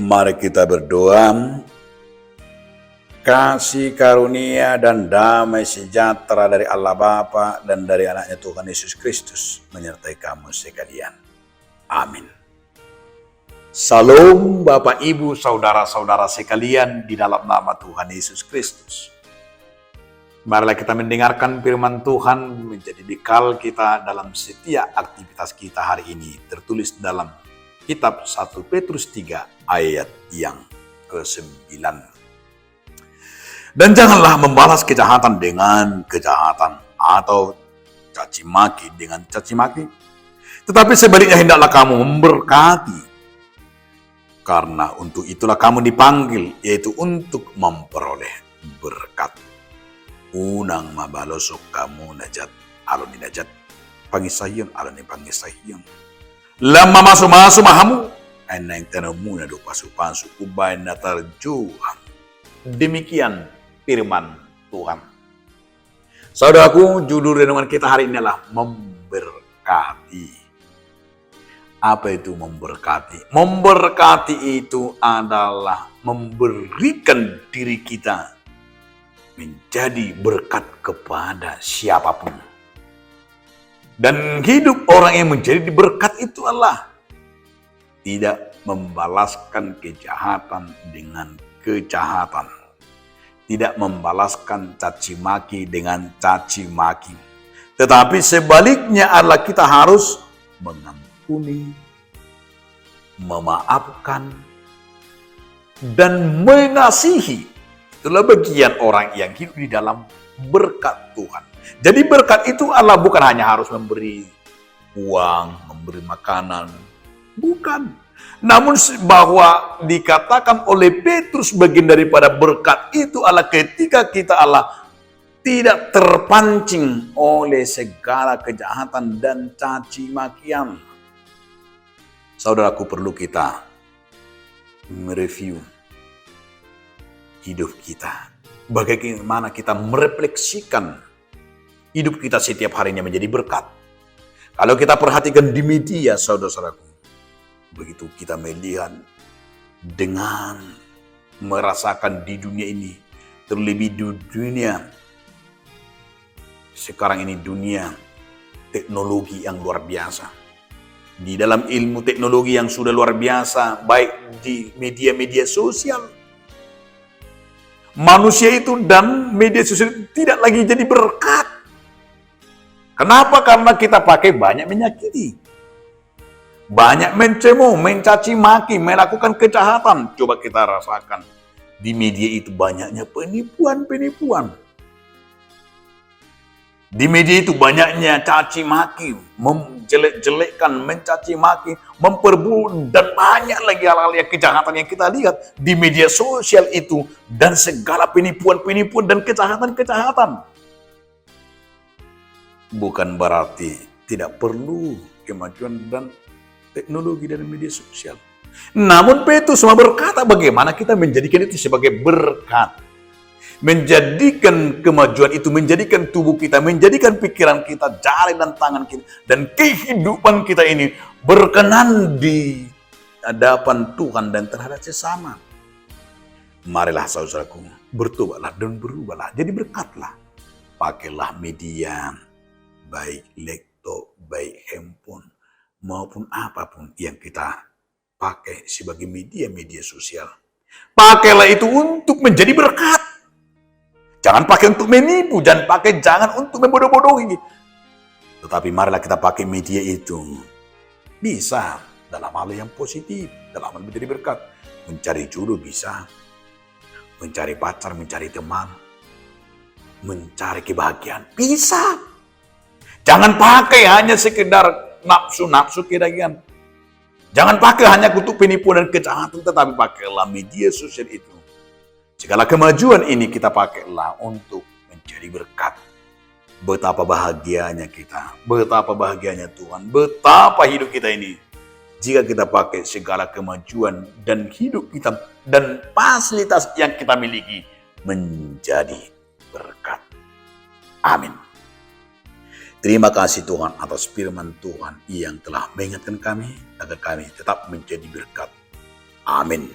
Mari kita berdoa. Kasih karunia dan damai sejahtera dari Allah Bapa dan dari anaknya Tuhan Yesus Kristus menyertai kamu sekalian. Amin. Salam Bapak Ibu saudara-saudara sekalian di dalam nama Tuhan Yesus Kristus. Marilah kita mendengarkan firman Tuhan menjadi bekal kita dalam setiap aktivitas kita hari ini. Tertulis dalam kitab 1 Petrus 3 ayat yang ke-9. Dan janganlah membalas kejahatan dengan kejahatan atau caci maki dengan caci maki. Tetapi sebaliknya hendaklah kamu memberkati. Karena untuk itulah kamu dipanggil, yaitu untuk memperoleh berkat. Unang mabalosok kamu najat, alon ni najat, pangisayun, alon ni pangisayun. Lama masuk mahamu, eneng tenamu na dupa-supansu, ubay na tarjuhan. Demikian firman Tuhan. Saudaraku, judul renungan kita hari ini adalah memberkati. Apa itu memberkati? Memberkati itu adalah memberikan diri kita menjadi berkat kepada siapapun. Dan hidup orang yang menjadi berkat itu adalah tidak membalaskan kejahatan dengan kejahatan. Tidak membalaskan caci maki dengan caci maki. Tetapi sebaliknya adalah kita harus mengampuni, memaafkan, dan mengasihi. Itulah bagian orang yang hidup di dalam berkat Tuhan. Jadi berkat itu adalah bukan hanya harus memberi uang, memberi makanan. Bukan. Namun bahwa dikatakan oleh Petrus bagian daripada berkat itu adalah ketika kita adalah tidak terpancing oleh segala kejahatan dan caci makian. Saudaraku, perlu kita mereview hidup kita. Bagaimana kita merefleksikan hidup kita setiap harinya menjadi berkat. Kalau kita perhatikan di media, saudara-saudaraku, begitu kita melihat dengan merasakan di dunia ini, terlebih di dunia sekarang ini, dunia teknologi yang luar biasa. Di dalam ilmu teknologi yang sudah luar biasa, baik di media-media sosial, manusia itu dan media sosial tidak lagi jadi berkat. Kenapa? Karena kita pakai banyak menyakiti. Banyak mencemooh, mencaci maki, melakukan kejahatan. Coba kita rasakan. Di media itu banyaknya penipuan-penipuan. Di media itu banyaknya caci maki, menjelek-jelekkan, mencaci maki, memperburuk, dan banyak lagi hal-hal yang kejahatan yang kita lihat di media sosial itu. Dan segala penipuan-penipuan dan kejahatan-kejahatan. Bukan berarti tidak perlu kemajuan dan teknologi dan media sosial. Namun Petrus semua berkata bagaimana kita menjadikan itu sebagai berkat. Menjadikan kemajuan itu, menjadikan tubuh kita, menjadikan pikiran kita, jari dan tangan kita, dan kehidupan kita ini berkenan di hadapan Tuhan dan terhadap sesama. Marilah saudaraku, bertobatlah dan berubahlah. Jadi berkatlah. Pakailah media, baik laptop, baik handphone, maupun apapun yang kita pakai sebagai media-media sosial. Pakailah itu untuk menjadi berkat. Jangan pakai untuk menipu, jangan untuk membodoh-bodohi. Tetapi marilah kita pakai media itu bisa dalam hal yang positif, dalam hal menjadi berkat. Mencari jodoh bisa, mencari pacar, mencari teman, mencari kebahagiaan bisa. Jangan pakai hanya sekedar nafsu kedagingan. Jangan pakai hanya untuk penipuan dan kejahatan, tetapi pakailah media sosial itu. Segala kemajuan ini kita pakailah untuk menjadi berkat. Betapa bahagianya kita, betapa bahagianya Tuhan, betapa hidup kita ini. Jika kita pakai segala kemajuan dan hidup kita dan fasilitas yang kita miliki menjadi berkat. Amin. Terima kasih Tuhan atas firman Tuhan yang telah mengingatkan kami agar kami tetap menjadi berkat. Amin.